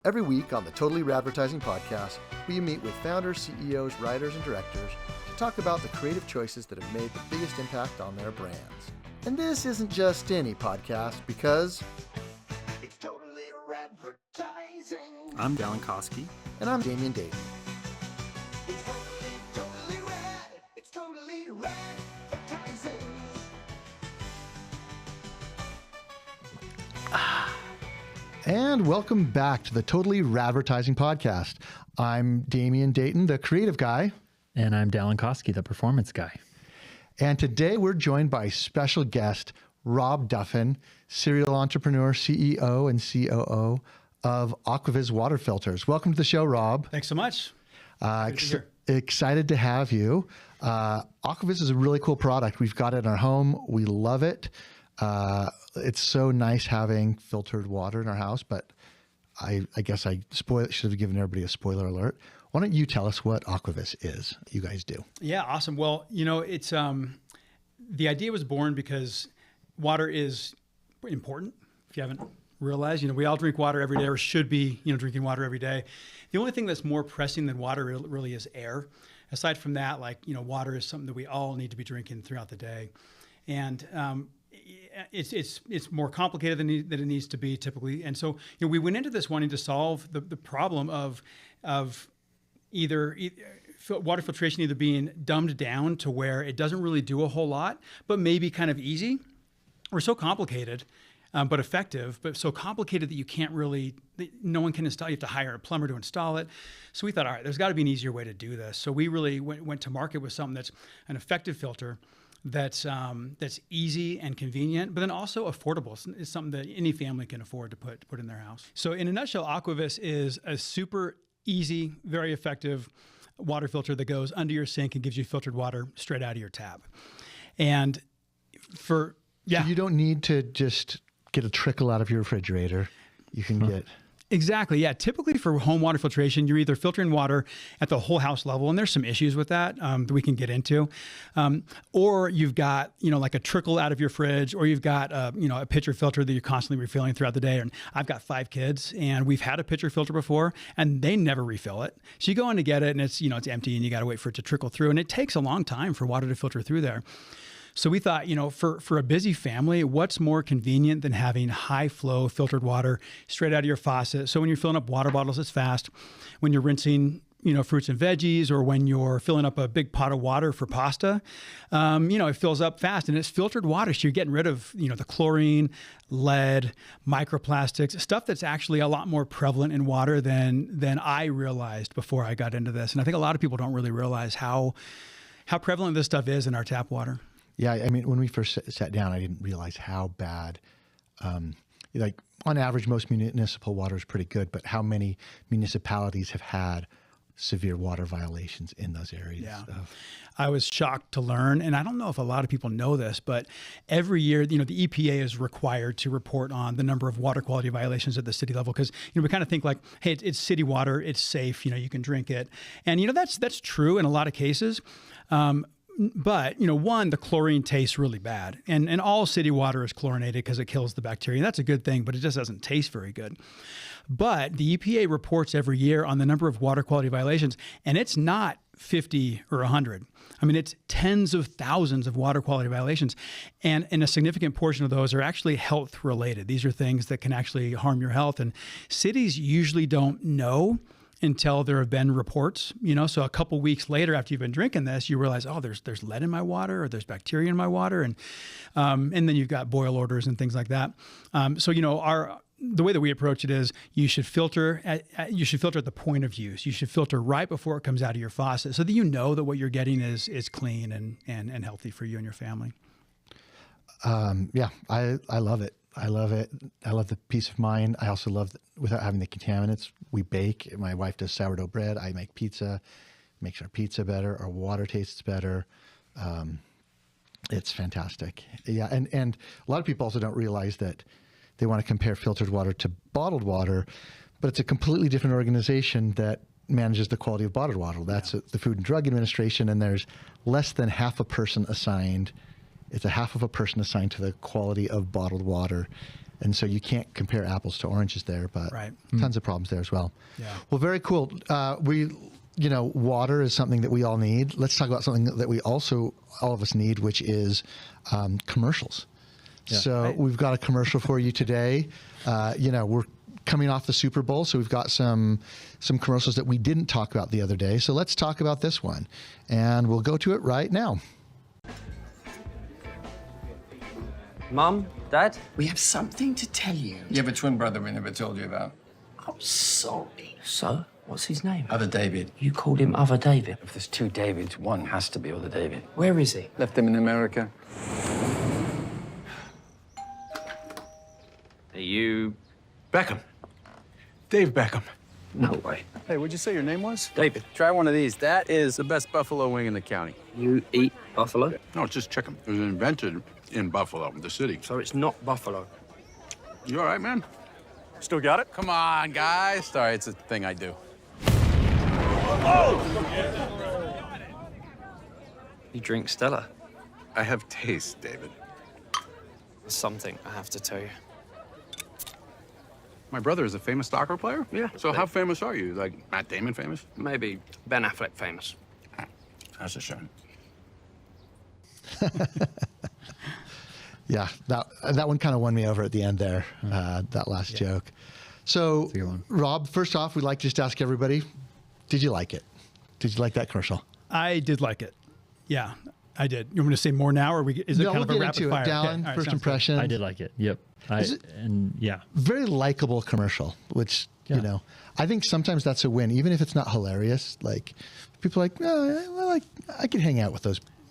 Every week on the Totally Advertising Podcast, we meet with founders, CEOs, writers, and directors to talk about the creative choices that have made the biggest impact on their brands. And this isn't just any podcast because it's totally advertising. I'm Dallin Koski. And I'm Damian Dayton. It's totally rad. It's totally advertising. And welcome back to the Totally Advertising Podcast. I'm Damian Dayton, the creative guy. And I'm Dallin Koski, the performance guy. And today we're joined by special guest, Rob Duffin, serial entrepreneur, CEO, and COO of Aquavis water filters. Welcome to the show, Rob. Thanks so much. Excited to have you. Aquavis is a really cool product. We've got it in our home. We love it. It's so nice having filtered water in our house, but I guess I should have given everybody a spoiler alert. Why don't you tell us what Aquavis is, you guys do? Yeah, awesome. Well, it's the idea was born because water is important. If you haven't realized, we all drink water every day, or should be, drinking water every day. The only thing that's more pressing than water really is air. Aside from that, water is something that we all need to be drinking throughout the day, and it's more complicated than it needs to be typically. And so we went into this wanting to solve the problem of either water filtration either being dumbed down to where it doesn't really do a whole lot, but maybe kind of easy, or so complicated, but effective, but so complicated that you can't really, no one can install. You have to hire a plumber to install it. So we thought, all right, there's got to be an easier way to do this. So we really went to market with something that's an effective filter that's easy and convenient, but then also affordable. It's something that any family can afford to put in their house. So in a nutshell, Aquavis is a super easy, very effective water filter that goes under your sink and gives you filtered water straight out of your tap. And so you don't need to just get a trickle out of your refrigerator. You can get... Exactly. Yeah. Typically for home water filtration, you're either filtering water at the whole house level, and there's some issues with that that we can get into, or you've got like a trickle out of your fridge, or you've got a pitcher filter that you're constantly refilling throughout the day. And I've got 5 kids, and we've had a pitcher filter before, and they never refill it. So you go in to get it, and it's empty, and you got to wait for it to trickle through, and it takes a long time for water to filter through there. So we thought, for a busy family, what's more convenient than having high flow filtered water straight out of your faucet? So when you're filling up water bottles, it's fast. When you're rinsing, fruits and veggies, or when you're filling up a big pot of water for pasta, it fills up fast, and it's filtered water. So you're getting rid of, the chlorine, lead, microplastics, stuff that's actually a lot more prevalent in water than I realized before I got into this. And I think a lot of people don't really realize how prevalent this stuff is in our tap water. Yeah, I mean, when we first sat down, I didn't realize how bad, on average, most municipal water is pretty good, but how many municipalities have had severe water violations in those areas. Yeah. I was shocked to learn, and I don't know if a lot of people know this, but every year, the EPA is required to report on the number of water quality violations at the city level, because we kind of think like, hey, it's city water, it's safe, you can drink it, and that's true in a lot of cases. But, one, the chlorine tastes really bad, and all city water is chlorinated because it kills the bacteria. And that's a good thing, but it just doesn't taste very good. But the EPA reports every year on the number of water quality violations, and it's not 50 or 100. I mean, it's tens of thousands of water quality violations. And a significant portion of those are actually health related. These are things that can actually harm your health. And cities usually don't know until there have been reports, so a couple weeks later after you've been drinking this, you realize, oh, there's lead in my water, or there's bacteria in my water. And then you've got boil orders and things like that. So, the way that we approach it is you should filter at the point of use. You should filter right before it comes out of your faucet, so that that what you're getting is clean and healthy for you and your family. Yeah, I love it. I love it. I love the peace of mind. I also love without having the contaminants. We bake. My wife does sourdough bread. I make pizza. Makes our pizza better. Our water tastes better. It's fantastic. Yeah, and a lot of people also don't realize that they want to compare filtered water to bottled water, but it's a completely different organization that manages the quality of bottled water. That's the Food and Drug Administration, and there's less than half a person assigned. It's a half of a person assigned to the quality of bottled water. And so you can't compare apples to oranges there, but Right. tons of problems there as well. Yeah. Well, very cool. Water is something that we all need. Let's talk about something that we also, all of us need, which is commercials. Yeah. So we've got a commercial for you today. We're coming off the Super Bowl, so we've got some commercials that we didn't talk about the other day. So let's talk about this one, and we'll go to it right now. Mum, Dad? We have something to tell you. You have a twin brother we never told you about. I'm sorry. So? What's his name? Other David. You called him Other David. If there's two Davids, one has to be Other David. Where is he? Left him in America. Are you... Beckham. Dave Beckham. No way. Hey, what'd you say your name was? David, Try one of these. That is the best buffalo wing in the county. you eat buffalo? No, it's just chicken. It was invented in Buffalo, the city. So it's not buffalo. You all right, man? Still got it? Come on, guys. Sorry, it's a thing I do. You drink Stella? I have taste, David. There's something I have to tell you. My brother is a famous soccer player? Yeah. So how famous are you? Like Matt Damon famous? Maybe Ben Affleck famous. That's a shame. Yeah, that one kind of won me over at the end there, that last joke. So, a good one. Rob, first off, we'd like to just ask everybody, did you like it? Did you like that commercial? I did like it. Yeah, I did. You want me to say more now, or is it No, kind we'll of a get rapid into fire? it. Dallin, Okay, all right, first sounds impression. I did like it. Yep. Is it- And yeah. Very likable commercial, which, Yeah. I think sometimes that's a win, even if it's not hilarious. Like, people are like, I could hang out with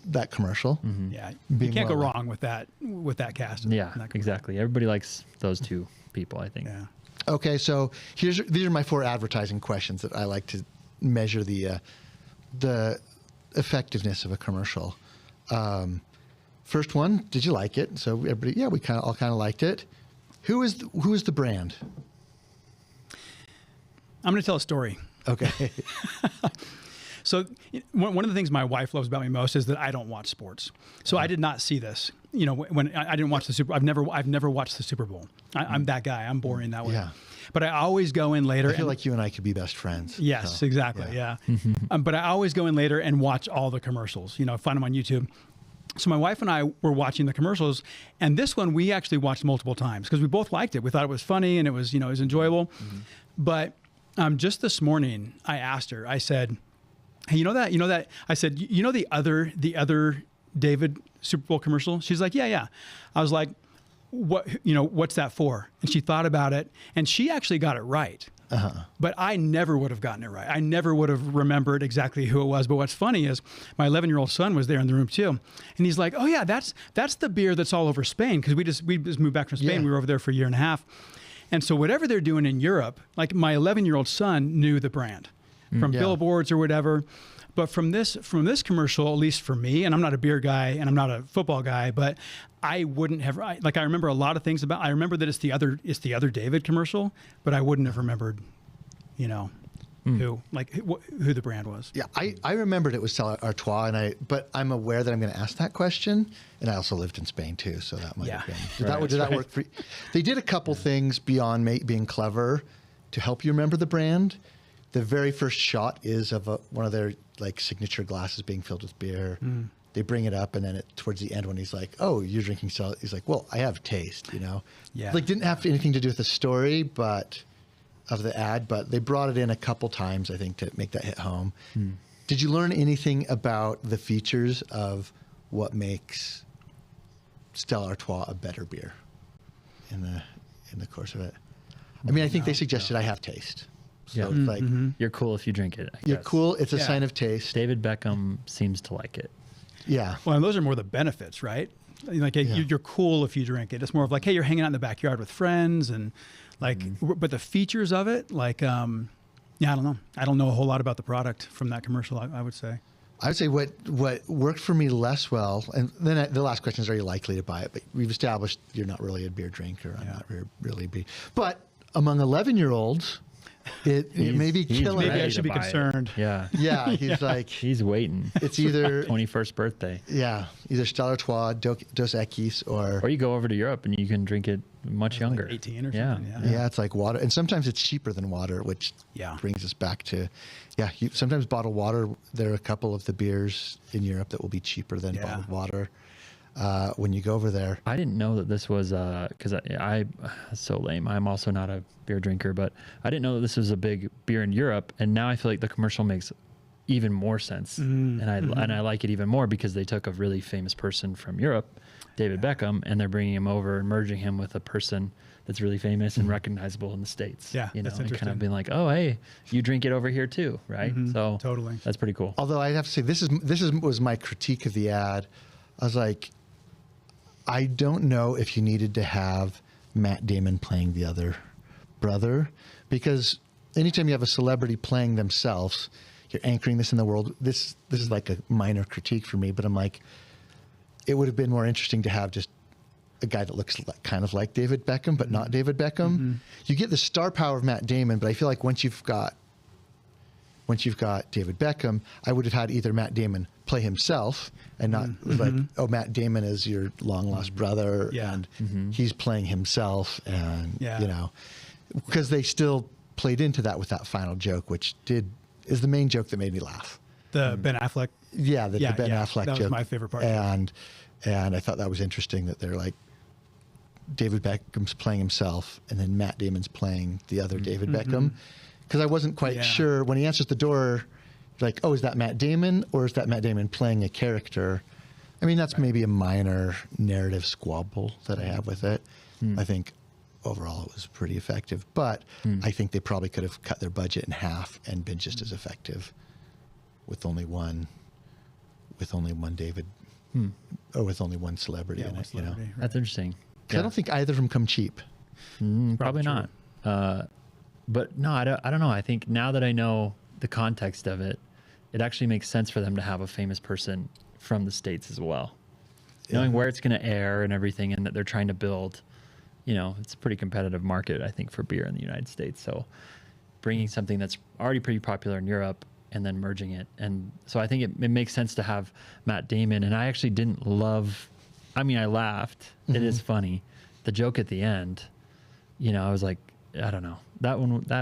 that commercial. good. Yeah, you Being can't go well- wrong with that cast. Yeah, That- exactly. Everybody likes those two people, I think. Yeah. Okay, so these are my 4 advertising questions that I like to measure the effectiveness of a commercial. First one, did you like it? So everybody, yeah, we all kind of liked it. Who is the brand? I'm going to tell a story. Okay. So one of the things my wife loves about me most is that I don't watch sports. So I did not see this. When I didn't watch the Super, I've never watched the Super Bowl. I'm that guy. I'm boring that way. Yeah. But I always go in later. I feel like you and I could be best friends. Yes, So, exactly. Yeah. But I always go in later and watch all the commercials. Find them on YouTube. So my wife and I were watching the commercials, and this one we actually watched multiple times because we both liked it. We thought it was funny and it was enjoyable. But just this morning, I asked her. I said, "Hey, you know that?" I said, the other David Super Bowl commercial?" She's like, "Yeah." I was like, what's that for? And she thought about it, and she actually got it right. But I never would have gotten it right. I never would have remembered exactly who it was. But what's funny is my 11-year-old son was there in the room too, and he's like, "Oh yeah, that's the beer that's all over Spain," because we just moved back from Spain. Yeah. We were over there for a year and a half, and so whatever they're doing in Europe, like my 11-year-old son knew the brand from Yeah. billboards or whatever. But from this commercial, at least for me, and I'm not a beer guy and I'm not a football guy, but I wouldn't have I remember a lot of things about. I remember that it's the other David commercial, but I wouldn't have remembered, who the brand was. Yeah, I remembered it was Stella Artois, but I'm aware that I'm going to ask that question, and I also lived in Spain too, so that might have Yeah. been. Did that work for you? They did a couple things beyond being clever to help you remember the brand. The very first shot is of one of their signature glasses being filled with beer. They bring it up, and then towards the end when he's like, "Oh, you're drinking Stella," he's like, "Well, I have taste," Yeah. Didn't have anything to do with the story, but of the ad, but they brought it in a couple times, I think, to make that hit home. Did you learn anything about the features of what makes Stella Artois a better beer in the course of it? I mean, I think they suggested I have taste. So Yeah. it's like, You're cool if you drink it. I you're guess. cool. It's a Yeah. sign of taste. David Beckham seems to like it. Yeah. Well, and those are more the benefits, right? Like you're cool if you drink it. It's more of like, hey, you're hanging out in the backyard with friends, and but the features of it, I don't know. I don't know a whole lot about the product from that commercial. I would say. I would say what worked for me less well, and then the last question is, are you likely to buy it? But we've established you're not really a beer drinker. I'm not really beer. But among 11-year-olds, it may be he's killing Maybe I ready it. should to be buy it. concerned. Yeah. Yeah, he's like, He's waiting. it's either 21st birthday. either Stella Artois, Dos Equis, or Or you go over to Europe and you can drink it much younger. 18 or Yeah. something. Yeah, it's like water, and sometimes it's cheaper than water, which Yeah. brings us back to, sometimes bottled water. There are a couple of the beers in Europe that will be cheaper than Yeah. bottled water when you go over there. I didn't know that this was because I so lame. I'm also not a beer drinker, but I didn't know that this was a big beer in Europe. And now I feel like the commercial makes even more sense, and I like it even more because they took a really famous person from Europe, David Beckham, and they're bringing him over and merging him with a person that's really famous and recognizable in the States. Yeah, you know, that's and kind interesting. of being like, oh, hey, you drink it over here too, right? So Totally. that's pretty cool. Although I have to say, this was my critique of the ad. I was like, I don't know if you needed to have Matt Damon playing the other brother, because anytime you have a celebrity playing themselves, you're anchoring this in the world. This is like a minor critique for me, but I'm like, it would have been more interesting to have just a guy that looks kind of like David Beckham, but not David Beckham. You get the star power of Matt Damon, but I feel like once you've got David Beckham, I would have had either Matt Damon play himself and not like, oh, Matt Damon is your long lost brother, Yeah. and he's playing himself, and Yeah. you know, because they still played into that with that final joke, which is the main joke that made me laugh. The Ben Affleck. Yeah, the Ben Affleck that joke. was my favorite part. And I thought that was interesting that they're like, David Beckham's playing himself, and then Matt Damon's playing the other David Beckham. Because I wasn't quite sure when he answers the door, like, oh, is that Matt Damon, or is that Matt Damon playing a character? I mean, that's maybe a minor narrative squabble that I have with it. I think overall it was pretty effective, but I think they probably could have cut their budget in half and been just as effective with only one David, or with only one celebrity in one it. You know, celebrity, right. That's interesting. 'Cause I don't think either of them come cheap. Probably true. not. But no, I don't know. I think now that I know the context of it, it actually makes sense for them to have a famous person from the States as well. Knowing where it's going to air and everything, and that they're trying to build, you know, it's a pretty competitive market, I think, for beer in the United States. So bringing something that's already pretty popular in Europe and then merging it. And so I think it makes sense to have Matt Damon. And I actually didn't love, I mean, I laughed. It is funny. The joke at the end, you know, I was like, I don't know. That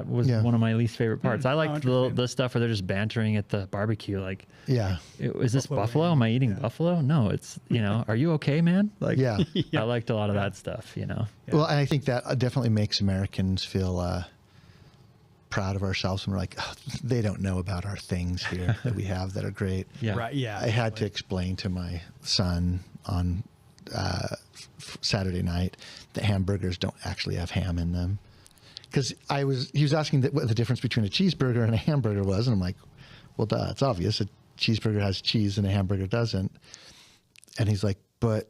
was one of my least favorite parts. I liked the stuff where they're just bantering at the barbecue. Like, Yeah. is this buffalo? Am I eating buffalo? No, it's, you know, are you okay, man? Like, Yeah. I liked a lot of that stuff, you know? Well, and I think that definitely makes Americans feel proud of ourselves, and we're like, oh, they don't know about our things here that we have that are great. Yeah. Right. Yeah. I had to explain to my son on Saturday night that hamburgers don't actually have ham in them, because he was asking what the difference between a cheeseburger and a hamburger was, and I'm like, well, duh, it's obvious. A cheeseburger has cheese and a hamburger doesn't. And he's like, but,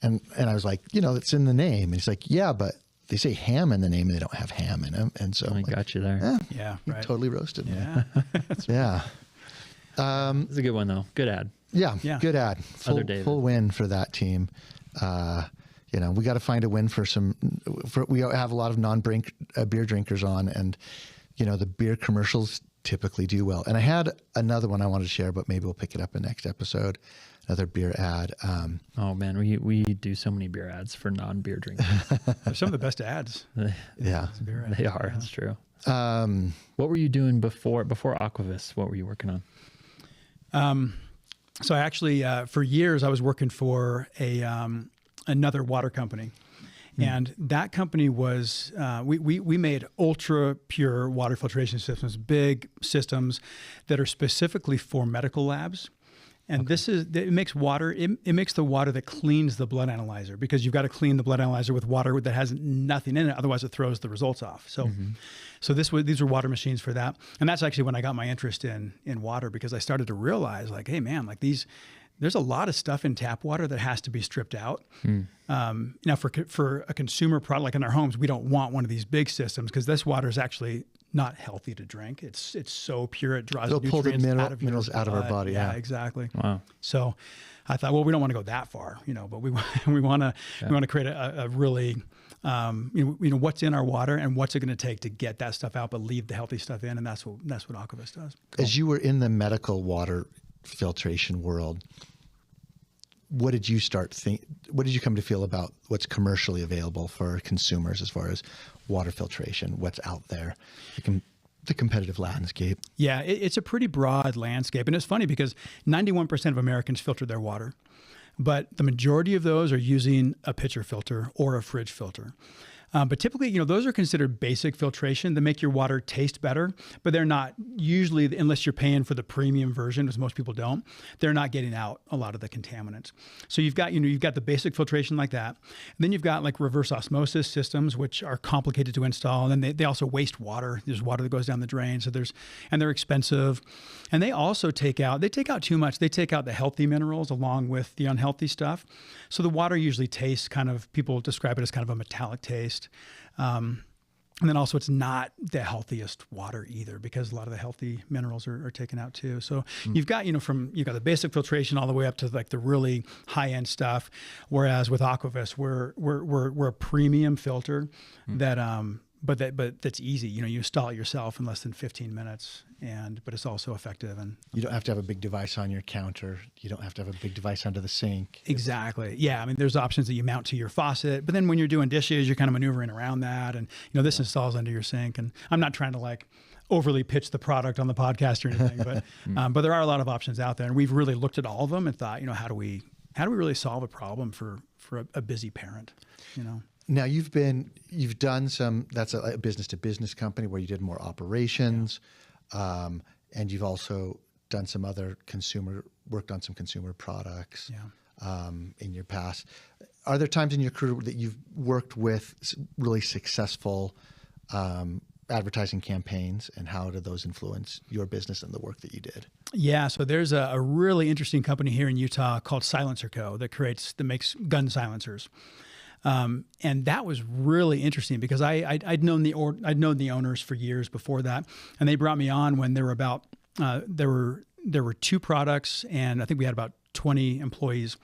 and I was like, you know, it's in the name. And he's like, yeah, but they say ham in the name and they don't have ham in them. And so I I'm like, got you there. Yeah. you Right. totally roasted me. Yeah. Yeah. It's a good one, though. Good ad. Yeah. Yeah. Good ad. Other David. Full win for that team. You know, we got to find a win we have a lot of beer drinkers on, and, you know, the beer commercials typically do well. And I had another one I wanted to share, but maybe we'll pick it up in next episode. Another beer ad. Oh, man. We do so many beer ads for non-beer drinkers. They're some of the best ads. Yeah. They are. It's true. What were you doing before Aquavis? What were you working on? So I actually, for years, I was working for another water company. And that company was, we made ultra pure water filtration systems, big systems that are specifically for medical labs. And it makes water, it makes the water that cleans the blood analyzer, because you've got to clean the blood analyzer with water that has nothing in it. Otherwise it throws the results off. So, these were water machines for that. And that's actually when I got my interest in water, because I started to realize, like, hey man, like there's a lot of stuff in tap water that has to be stripped out. Now for a consumer product, like in our homes, we don't want one of these big systems, because this water is actually not healthy to drink. It's so pure, it draws It'll pull the nutrients out of your minerals out of our blood. body. Yeah. Exactly. Wow. So I thought, well, we don't want to go that far, you know, but we want to create a really, you know, what's in our water and what's it going to take to get that stuff out, but leave the healthy stuff in. And that's what Aquavis does. As you were in the medical water filtration world, what did you what did you come to feel about what's commercially available for consumers as far as water filtration, what's out there, the competitive landscape? Yeah, it's a pretty broad landscape. And it's funny because 91% of Americans filter their water, but the majority of those are using a pitcher filter or a fridge filter. But typically, those are considered basic filtration that make your water taste better, but they're not usually, unless you're paying for the premium version, as most people don't, they're not getting out a lot of the contaminants. So you've got the basic filtration like that. And then you've got like reverse osmosis systems, which are complicated to install. And then they also waste water. There's water that goes down the drain. So they're expensive. And they also take out too much. They take out the healthy minerals along with the unhealthy stuff. So the water usually tastes people describe it as kind of a metallic taste. And then also it's not the healthiest water either because a lot of the healthy minerals are taken out too. So you've got the basic filtration all the way up to like the really high end stuff. Whereas with Aquavis, we're a premium filter that, but that's easy. You install it yourself in less than 15 minutes but it's also effective. And you don't have to have a big device on your counter. You don't have to have a big device under the sink. Exactly. Yeah. I mean, there's options that you mount to your faucet, but then when you're doing dishes, you're kind of maneuvering around that. And, this installs under your sink. And I'm not trying to like overly pitch the product on the podcast or anything, but there are a lot of options out there. And we've really looked at all of them and thought, how do we really solve a problem for a busy parent, Now you've done that's a business to business company where you did more operations. And you've also done some other worked on some consumer products in your past. Are there times in your career that you've worked with really successful advertising campaigns, and how did those influence your business and the work that you did? Yeah, so there's a really interesting company here in Utah called Silencer Co. that makes gun silencers. And that was really interesting because I'd known the owners for years before that, and they brought me on when there were 2 products, and I think we had about 20 employees.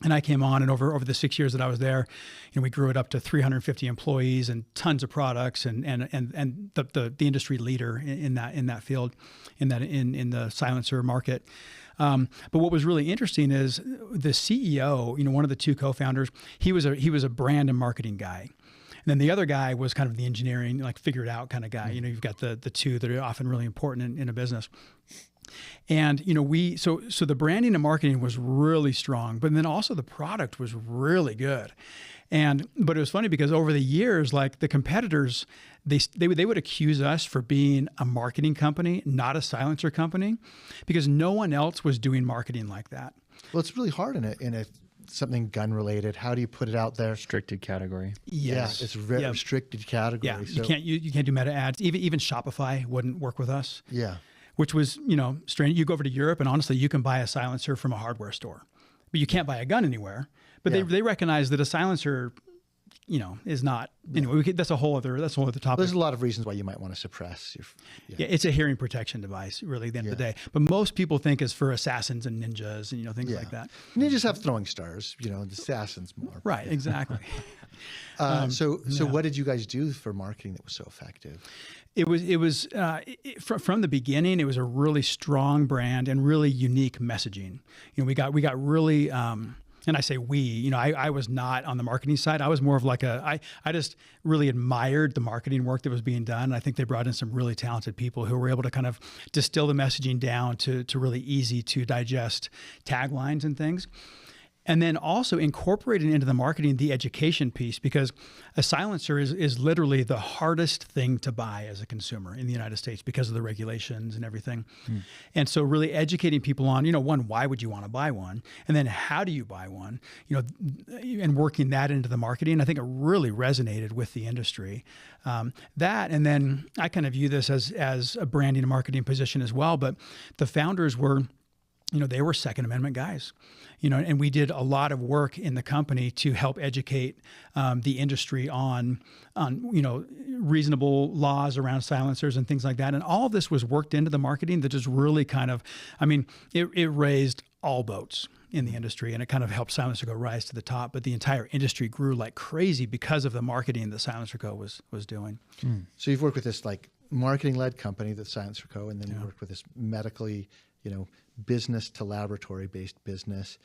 And I came on, and over the 6 years that I was there, we grew it up to 350 employees and tons of products, and the industry leader in that field, in the silencer market. But what was really interesting is the CEO, one of the 2 co-founders, he was a brand and marketing guy. And then the other guy was kind of the engineering, like figure it out kind of guy. You've got the 2 that are often really important in a business. And, so the branding and marketing was really strong, but then also the product was really good. But it was funny because over the years, like the competitors, they would accuse us for being a marketing company, not a silencer company, because no one else was doing marketing like that. Well, it's really hard in a something gun related. How do you put it out there? Restricted category. Yes. Yeah, it's a very restricted category. Yeah, so. you can't do meta ads. Even Shopify wouldn't work with us. Yeah. Which was, strange. You go over to Europe and honestly, you can buy a silencer from a hardware store, but you can't buy a gun anywhere. But they recognize that a silencer, is not, anyway, that's a whole other topic. There's a lot of reasons why you might want to suppress your. Yeah, it's a hearing protection device, really, at the end of the day. But most people think it's for assassins and ninjas and, things like that. Ninjas have throwing stars, the assassins more. Right, exactly. So what did you guys do for marketing that was so effective? It was from the beginning. It was a really strong brand and really unique messaging. We got really, and I say we. I was not on the marketing side. I was more of like I just really admired the marketing work that was being done. I think they brought in some really talented people who were able to kind of distill the messaging down to really easy to digest taglines and things. And then also incorporating into the marketing the education piece, because a silencer is literally the hardest thing to buy as a consumer in the United States because of the regulations and everything. And so really educating people on, one, why would you want to buy one? And then how do you buy one? And working that into the marketing, I think it really resonated with the industry. That, and then I kind of view this as a branding and marketing position as well, but the founders were, they were Second Amendment guys, and we did a lot of work in the company to help educate the industry on reasonable laws around silencers and things like that. And all of this was worked into the marketing that just really kind of, it raised all boats in the industry, and it kind of helped Silencer Co. rise to the top. But the entire industry grew like crazy because of the marketing that Silencer Co. was doing. So you've worked with this like marketing-led company, the Silencer Co., and then you worked with this medically, business to laboratory-based business.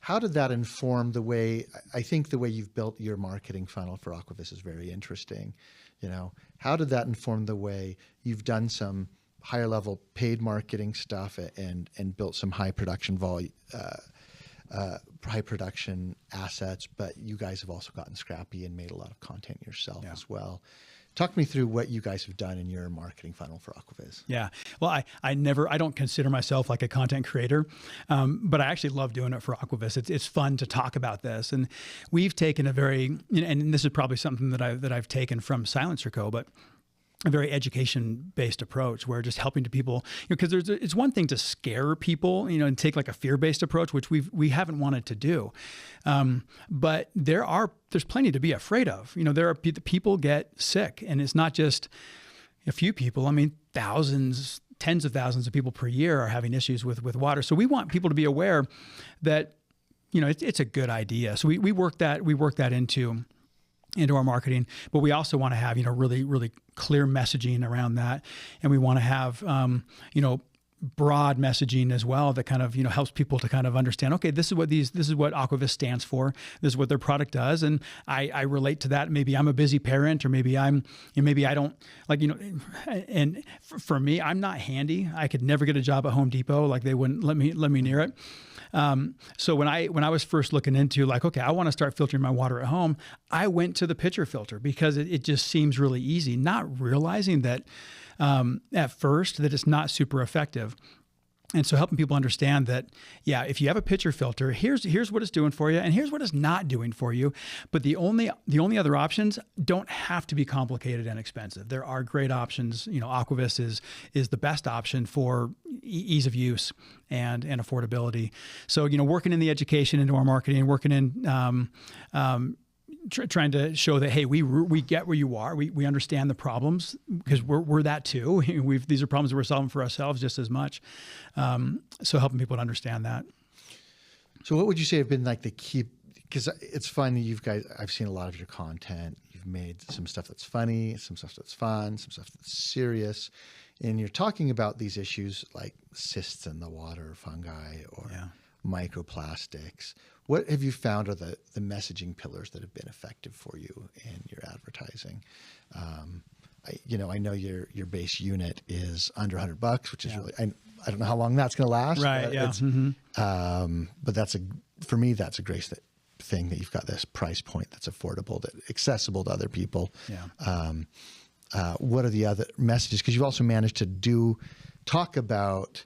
how did that inform the way, I think the way you've built your marketing funnel for Aquavis is very interesting. You know, how did that inform the way you've done some higher level paid marketing stuff and built some high production volume, high production assets, but you guys have also gotten scrappy and made a lot of content yourself as well. Talk me through what you guys have done in your marketing funnel for Aquavis. Yeah. Well, I don't consider myself like a content creator, but I actually love doing it for Aquavis. It's fun to talk about this. And we've taken a very, and this is probably something that I've taken from Silencer Co., but a very education-based approach where just helping to people, because it's one thing to scare people, and take like a fear-based approach, which we haven't wanted to do. But there's plenty to be afraid of. People get sick, and it's not just a few people. I mean, thousands, tens of thousands of people per year are having issues with water. So we want people to be aware that, it's a good idea. So we work that into our marketing, but we also want to have, really, really clear messaging around that. And we want to have, broad messaging as well that kind of, helps people to kind of understand, okay, this is what Aquavis stands for. This is what their product does. And I relate to that. Maybe I'm a busy parent, or maybe maybe I don't like, and for me, I'm not handy. I could never get a job at Home Depot. Like, they wouldn't let me near it. So when I was first looking into like, okay, I want to start filtering my water at home, I went to the pitcher filter because it just seems really easy, not realizing that at first that it's not super effective. And so helping people understand that, yeah, if you have a pitcher filter, here's what it's doing for you, and here's what it's not doing for you. But the only other options don't have to be complicated and expensive. There are great options. Aquavis is the best option for ease of use and affordability. So working in the education into our marketing, working in trying to show that, hey, we get where you are. We understand the problems because we're that too. These are problems that we're solving for ourselves just as much. So helping people to understand that. So what would you say have been like the key, because it's fun, I've seen a lot of your content. You've made some stuff that's funny, some stuff that's fun, some stuff that's serious. And you're talking about these issues like cysts in the water, fungi, or microplastics. What have you found are the messaging pillars that have been effective for you in your advertising? I know your base unit is under $100, which is really, I don't know how long that's going to last. Right. But Yeah. But for me, that's a great thing that you've got this price point that's affordable, accessible to other people. Yeah. What are the other messages? Because you've also managed to talk about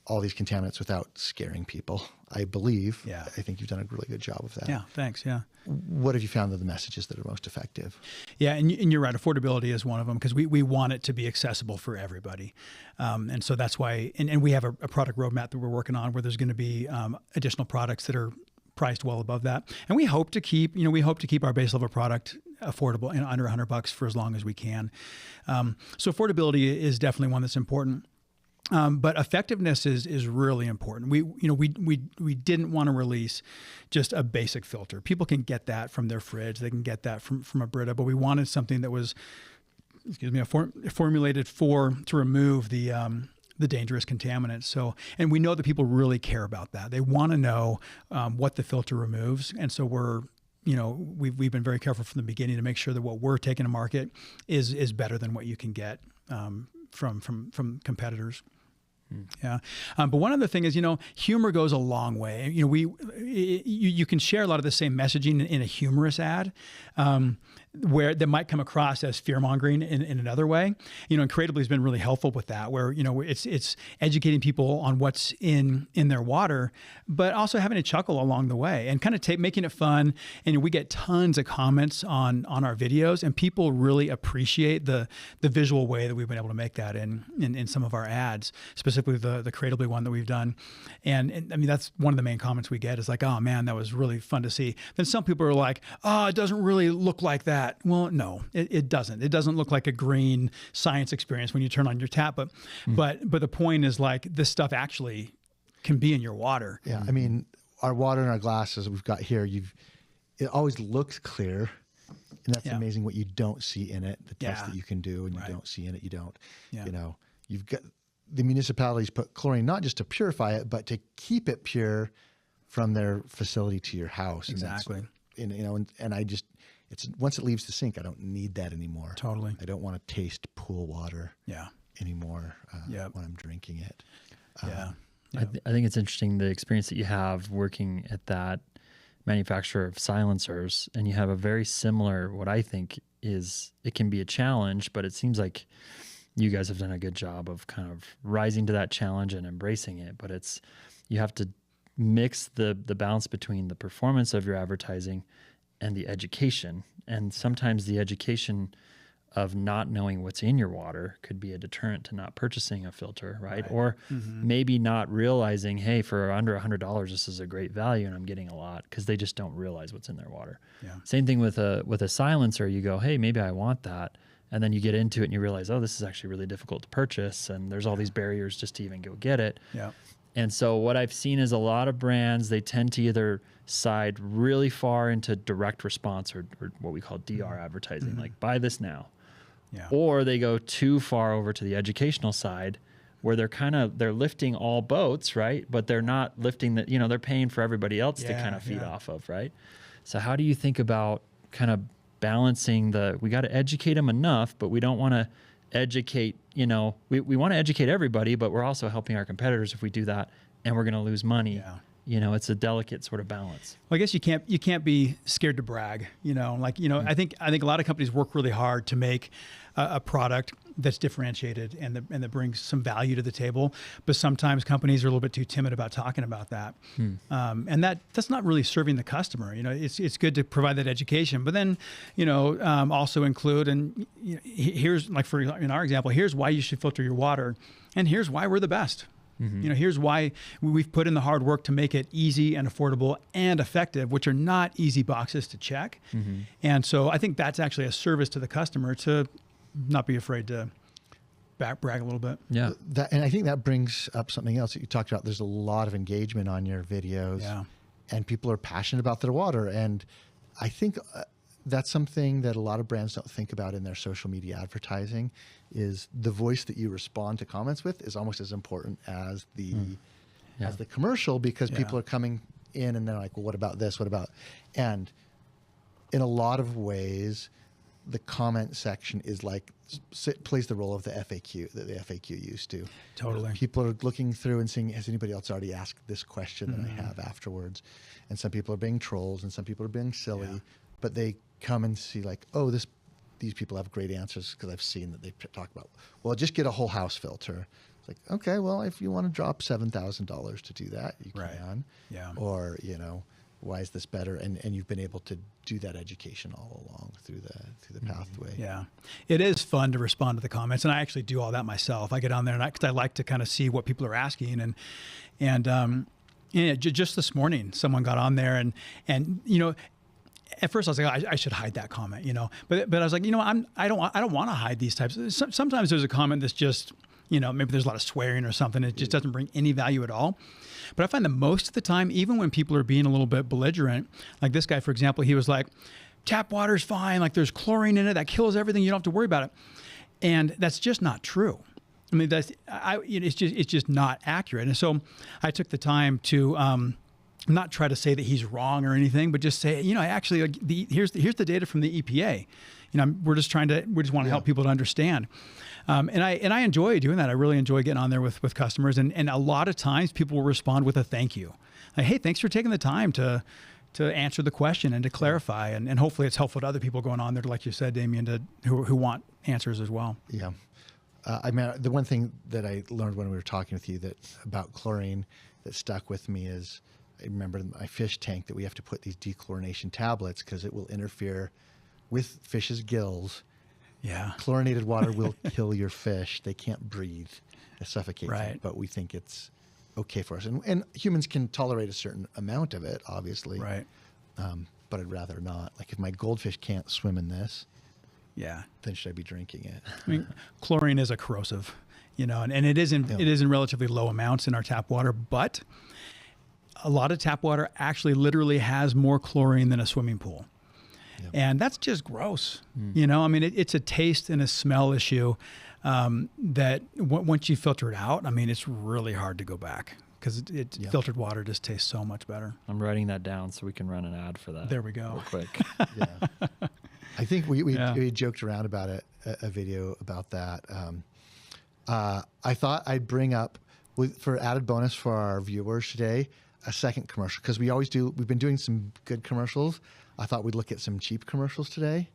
all these contaminants without scaring people, I believe. Yeah. I think you've done a really good job of that. Yeah. Thanks. Yeah. What have you found are the messages that are most effective? Yeah. And you're right. Affordability is one of them because we want it to be accessible for everybody. And so that's why, and we have a product roadmap that we're working on where there's going to be additional products that are priced well above that. And we hope to keep our base level product affordable and under $100 for as long as we can. So affordability is definitely one that's important. But effectiveness is really important. We didn't want to release just a basic filter. People can get that from their fridge. They can get that from a Brita, but we wanted something that was, formulated to remove the dangerous contaminants. So, and we know that people really care about that. They want to know what the filter removes. And so we've been very careful from the beginning to make sure that what we're taking to market is better than what you can get from competitors. Yeah. But one other thing is, humor goes a long way. You can share a lot of the same messaging in a humorous ad, where that might come across as fear-mongering in another way. And Creatably has been really helpful with that, where, it's educating people on what's in their water, but also having a chuckle along the way and kind of making it fun. And we get tons of comments on our videos, and people really appreciate the visual way that we've been able to make that in some of our ads, specifically the Creatably one that we've done. And I mean, that's one of the main comments we get is like, oh man, that was really fun to see. Then some people are like, oh, it doesn't really look like that. Well, no, it doesn't. It doesn't look like a green science experience when you turn on your tap. But the point is, like, this stuff actually can be in your water. Yeah. I mean, our water in our glasses we've got here, it always looks clear. And that's amazing what you don't see in it, the test that you can do, and you don't see in it, you don't. Yeah. You've got the municipalities put chlorine not just to purify it, but to keep it pure from their facility to your house. Exactly. And I just, it's once it leaves the sink, I don't need that anymore. Totally. I don't want to taste pool water Yeah. anymore Yep. when I'm drinking it. Yeah. I think it's interesting the experience that you have working at that manufacturer of silencers, and you have a very similar, what I think is, it can be a challenge, but it seems like you guys have done a good job of kind of rising to that challenge and embracing it. But it's, you have to mix the balance between the performance of your advertising and the education. And sometimes the education of not knowing what's in your water could be a deterrent to not purchasing a filter, right? Or maybe not realizing, hey, for under $100, this is a great value and I'm getting a lot, because they just don't realize what's in their water. Yeah. Same thing with a silencer. You go, hey, maybe I want that. And then you get into it and you realize, oh, this is actually really difficult to purchase. And there's all these barriers just to even go get it. Yeah. And so what I've seen is a lot of brands, they tend to either side really far into direct response or what we call DR advertising, like buy this now. Yeah. Or they go too far over to the educational side where they're lifting all boats, right? But they're not lifting they're paying for everybody else to kind of feed off of, right? So how do you think about kind of balancing we got to educate them enough, but we don't want to educate, we want to educate everybody, but we're also helping our competitors if we do that, and we're going to lose money. Yeah. It's a delicate sort of balance. Well, I guess you can't be scared to brag, I think a lot of companies work really hard to make a product that's differentiated and that brings some value to the table. But sometimes companies are a little bit too timid about talking about that. And that's not really serving the customer. It's good to provide that education, but then, also include, and here's in our example, here's why you should filter your water. And here's why we're the best. Here's why we've put in the hard work to make it easy and affordable and effective, which are not easy boxes to check. And so I think that's actually a service to the customer to not be afraid to brag a little bit. Yeah. And I think that brings up something else that you talked about. There's a lot of engagement on your videos, and people are passionate about their water. And I think that's something that a lot of brands don't think about in their social media advertising, is the voice that you respond to comments with is almost as important as the commercial, because people are coming in and they're like, well, what about this? What about? And in a lot of ways, the comment section is plays the role of the FAQ that the FAQ used to. Totally. People are looking through and seeing, has anybody else already asked this question that I have afterwards? And some people are being trolls and some people are being silly, but they come and see these people have great answers because I've seen that they talk about, well, just get a whole house filter. It's like, okay, well, if you want to drop $7,000 to do that, you can. Yeah. Or, why is this better? And you've been able to do that education all along through the pathway. Yeah. It is fun to respond to the comments. And I actually do all that myself. I get on there because I like to kind of see what people are asking. And just this morning, someone got on there and at first I was like, I should hide that comment, but I was like, I don't want to hide these types. Sometimes there's a comment that's just, maybe there's a lot of swearing or something. It just doesn't bring any value at all. But I find that most of the time, even when people are being a little bit belligerent, like this guy, for example, he was like, tap water's fine. Like there's chlorine in it. That kills everything. You don't have to worry about it. And that's just not true. I mean, it's just not accurate. And so I took the time to, not try to say that he's wrong or anything, but just say, actually, here's the data from the EPA. We just want to help people to understand. And I enjoy doing that. I really enjoy getting on there with customers. And a lot of times people will respond with a thank you. Like, hey, thanks for taking the time to answer the question and to clarify. And hopefully it's helpful to other people going on there, like you said, Damien, who want answers as well. Yeah. The one thing that I learned when we were talking with you about chlorine that stuck with me is, I remember in my fish tank that we have to put these dechlorination tablets because it will interfere with fish's gills. Yeah. Chlorinated water will kill your fish. They can't breathe. It suffocates them. But we think it's okay for us. And humans can tolerate a certain amount of it, obviously. Right. But I'd rather not. Like if my goldfish can't swim in this, then should I be drinking it? I mean, chlorine is a corrosive, and it is in relatively low amounts in our tap water, but a lot of tap water actually literally has more chlorine than a swimming pool. And that's just gross. I mean, it's a taste and a smell issue that once you filter it out, I mean, it's really hard to go back because filtered water just tastes so much better. I'm writing that down so we can run an ad for that. There we go. Real quick. Yeah. I think we Yeah. joked around about it, a video about that. I thought I'd bring up, for added bonus for our viewers today, a second commercial, because we've been doing some good commercials. I thought we'd look at some cheap commercials today.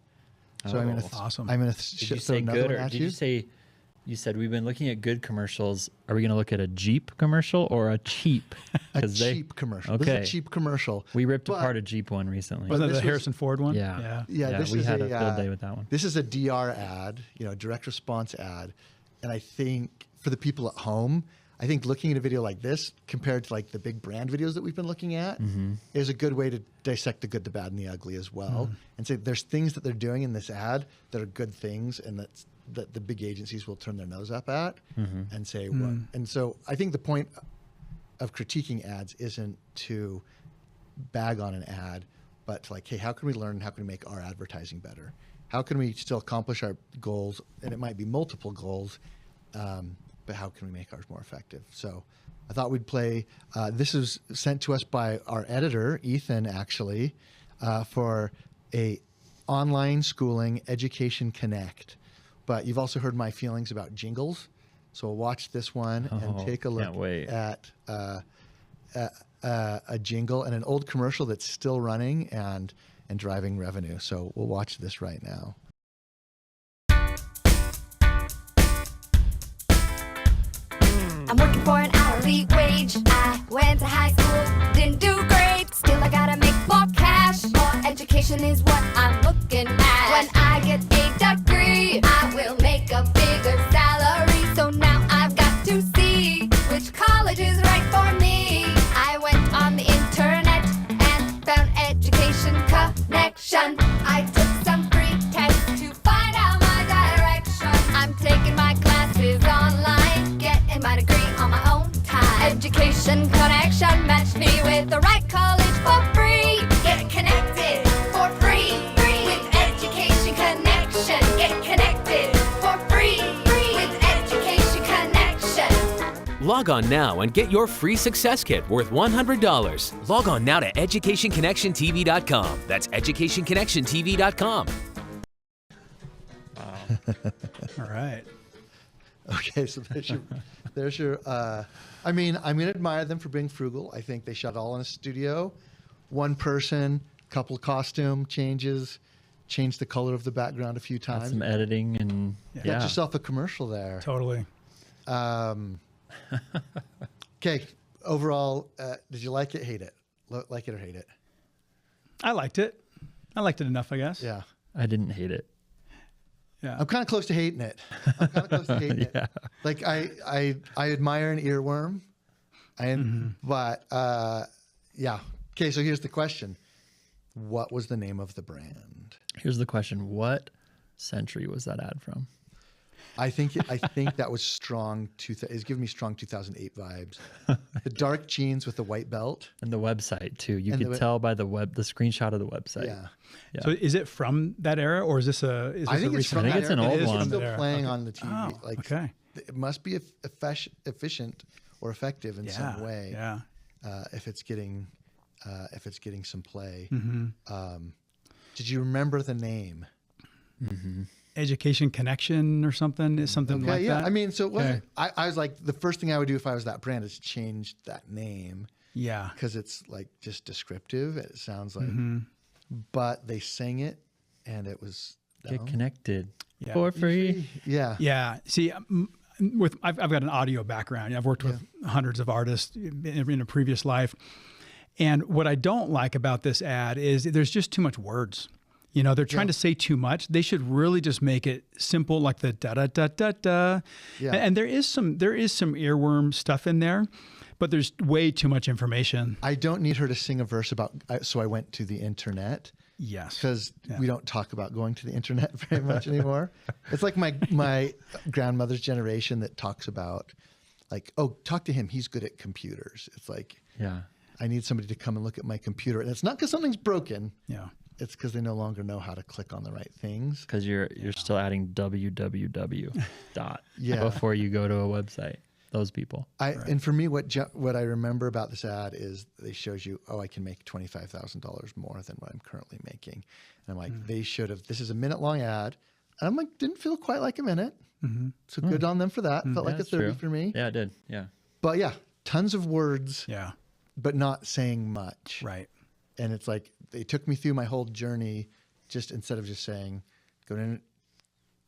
So I'm gonna awesome. I'm gonna Did you throw say another good, one or at did you say? You said we've been looking at good commercials. Are we going to look at a Jeep commercial or a cheap? a 'Cause they- cheap commercial. This is Okay. a cheap commercial. We ripped But- apart a Jeep one recently. Wasn't that this the was- Harrison Ford one? Yeah. Yeah, this we is had a a field day with that one. This is a DR ad, direct response ad, and I think for the people at home, I think looking at a video like this compared to like the big brand videos that we've been looking at is a good way to dissect the good, the bad, and the ugly as well, and say there's things that they're doing in this ad that are good things, and that the big agencies will turn their nose up at and say what. And so I think the point of critiquing ads isn't to bag on an ad, but to like, hey, how can we learn? How can we make our advertising better? How can we still accomplish our goals? And it might be multiple goals, but how can we make ours more effective? So I thought we'd play. This is sent to us by our editor, Ethan, actually, for a online schooling Education Connect. But you've also heard my feelings about jingles. So we'll watch this one and take a can't look wait. at a jingle and an old commercial that's still running and driving revenue. So we'll watch this right now. I'm working for an hourly wage. I went to high school, didn't do great. Still, I gotta make more cash. More education is what I'm looking at. When I get a degree, I will make a bigger salary. So now I've got to see which college is right for me. I went on the internet and found Education Connection. I took some free tests to find out my direction. I'm taking my classes online, getting my degree on my own time. Education Connection matched me with the right college for free. Get connected for free with Education Connection. Get connected for free with Education Connection. Log on now and get your free success kit worth $100. Log on now to educationconnectiontv.com. That's educationconnectiontv.com. All right. Okay, so there's your. I mean, I'm gonna admire them for being frugal. I think they shot all in a studio, one person, couple costume changes, changed the color of the background a few Got times. some editing and Got yeah. yourself a commercial there. Totally. Okay, overall, did you like it, hate it? Like it or hate it? I liked it. I liked it enough, I guess. Yeah. I didn't hate it. Yeah. I'm kind of close to hating it. I'm kind of close to hating Yeah. it. Like I admire an earworm, but yeah. Okay, so here's the question: what was the name of the brand? Here's the question: what century was that ad from? I think that was strong. It's giving me strong 2008 vibes. The dark jeans with the white belt. And the website too. You And could tell by the screenshot of the website. Yeah. Yeah. So is it from that era, or is this a? Is I this think a it's from I think that it's an era. old It is one. still There. playing Okay. on the TV. Oh, like, okay. It must be efficient or effective in some way. Yeah. If it's getting some play. Mm-hmm. Did you remember the name? Education Connection or something? Is something Okay, like yeah. that? I mean, so it wasn't. Okay. I was like, the first thing I would do if I was that brand is change that name Yeah. because it's like just descriptive. It sounds like, Mm-hmm. but they sang it, and it was Get connected Yeah. for free. Yeah. Yeah. See, I've got an audio background. I've worked with hundreds of artists in a previous life. And what I don't like about this ad is there's just too much words. You know, they're trying to say too much. They should really just make it simple, like the da da da da da. Yeah. And there is some earworm stuff in there, but there's way too much information. I don't need her to sing a verse about. So I went to the internet. Yes. Because we don't talk about going to the internet very much anymore. It's like my grandmother's generation that talks about, like, oh, talk to him. He's good at computers. It's like, Yeah. I need somebody to come and look at my computer. And it's not because something's broken. Yeah. It's because they no longer know how to click on the right things. Because you're still adding www dot Yeah. before you go to a website. those people. And for me, what I remember about this ad is they shows you, I can make $25,000 more than what I'm currently making. And I'm like, they should have, this is a minute-long ad. And I'm like, didn't feel quite like a minute. So good on them for that. Felt like a 30 for me. Yeah, it did. Yeah. But yeah, tons of words, Yeah. but not saying much. Right. And it's like, they took me through my whole journey, just instead of just saying,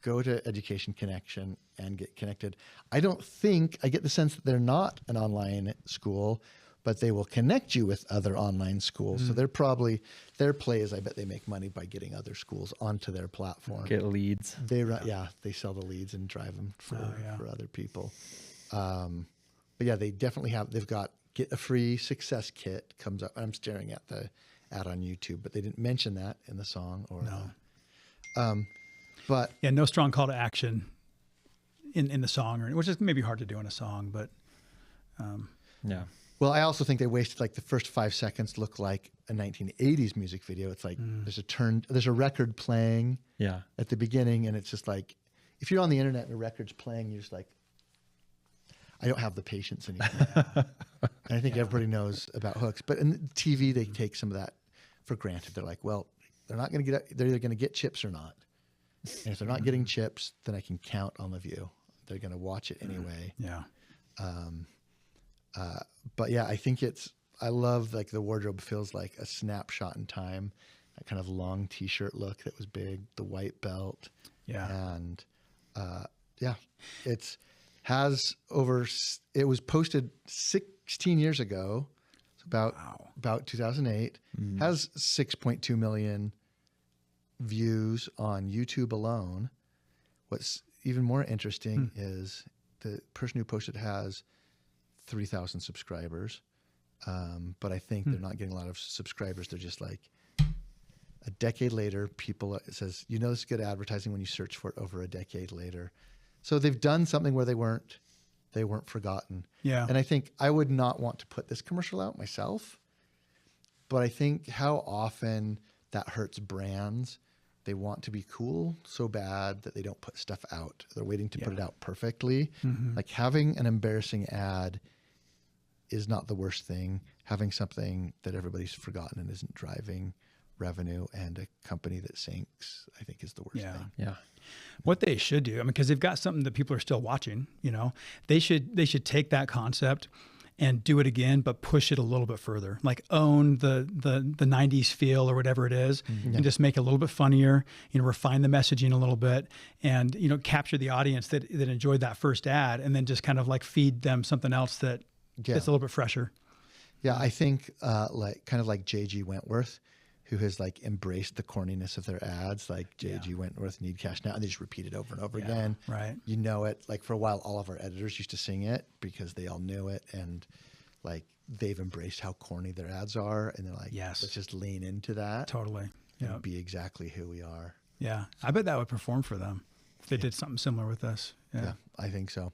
go to Education Connection and get connected. I get the sense that they're not an online school, but they will connect you with other online schools. So they're probably, their play is, I bet they make money by getting other schools onto their platform. Get leads. They they sell the leads and drive them for other people. But yeah, they definitely they've got get a free success kit comes up. I'm staring at the ad on YouTube, but they didn't mention that in the song or but Yeah, no strong call to action in the song, which is maybe hard to do in a song, but Yeah. well, I also think they wasted like the first 5 seconds look like a 1980s music video. It's like there's a record playing Yeah. at the beginning, and it's just like if you're on the internet and a record's playing, you're just like, I don't have the patience anymore. And I think everybody knows about hooks, but in TV they take some of that for granted. They're like, well, they're either going to get chips or not. And if they're not getting chips, then I can count on the view. They're going to watch it anyway. yeah. But yeah, I think I love like the wardrobe feels like a snapshot in time, that kind of long t-shirt look that was big, the white belt. Yeah. And it was posted 16 years ago. It's about 2008, has 6.2 million views on YouTube alone. What's even more interesting is the person who posted has 3,000 subscribers. But I think they're not getting a lot of subscribers. They're just like a decade later, it says, this is good advertising when you search for it over a decade later. So they've done something where they weren't forgotten. Yeah. And I think I would not want to put this commercial out myself, but I think how often that hurts brands. They want to be cool so bad that they don't put stuff out. They're waiting to put it out perfectly. Like having an embarrassing ad is not the worst thing. Having something that everybody's forgotten and isn't driving revenue and a company that sinks, I think is the worst thing. Yeah. What they should do, because they've got something that people are still watching, they should take that concept and do it again, but push it a little bit further. Like own the 90s feel or whatever it is, and just make it a little bit funnier, refine the messaging a little bit, and capture the audience that enjoyed that first ad, and then just kind of like feed them something else that's a little bit fresher. Yeah, I think like J.G. Wentworth, who has like embraced the corniness of their ads, like J.G. Wentworth, Need Cash Now, and they just repeat it over and over again. Right. You know it. Like for a while, all of our editors used to sing it because they all knew it, and like they've embraced how corny their ads are, and they're like, Yes. let's just lean into that. Totally. Yeah. And be exactly who we are. Yeah. I bet that would perform for them if they did something similar with us. Yeah, I think so.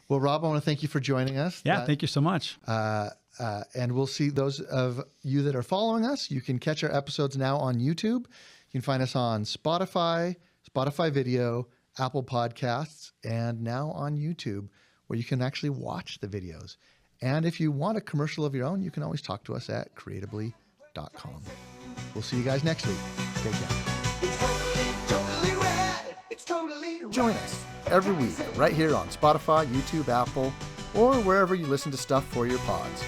Well, Rob, I want to thank you for joining us. Yeah. Thank you so much. And we'll see those of you that are following us. You can catch our episodes now on YouTube. You can find us on Spotify Video, Apple Podcasts, and now on YouTube, where you can actually watch the videos. And if you want a commercial of your own, you can always talk to us at creatably.com. We'll see you guys next week. Take care. It's totally rad. It's totally rad. Join us every week right here on Spotify, YouTube, Apple, or wherever you listen to stuff for your pods.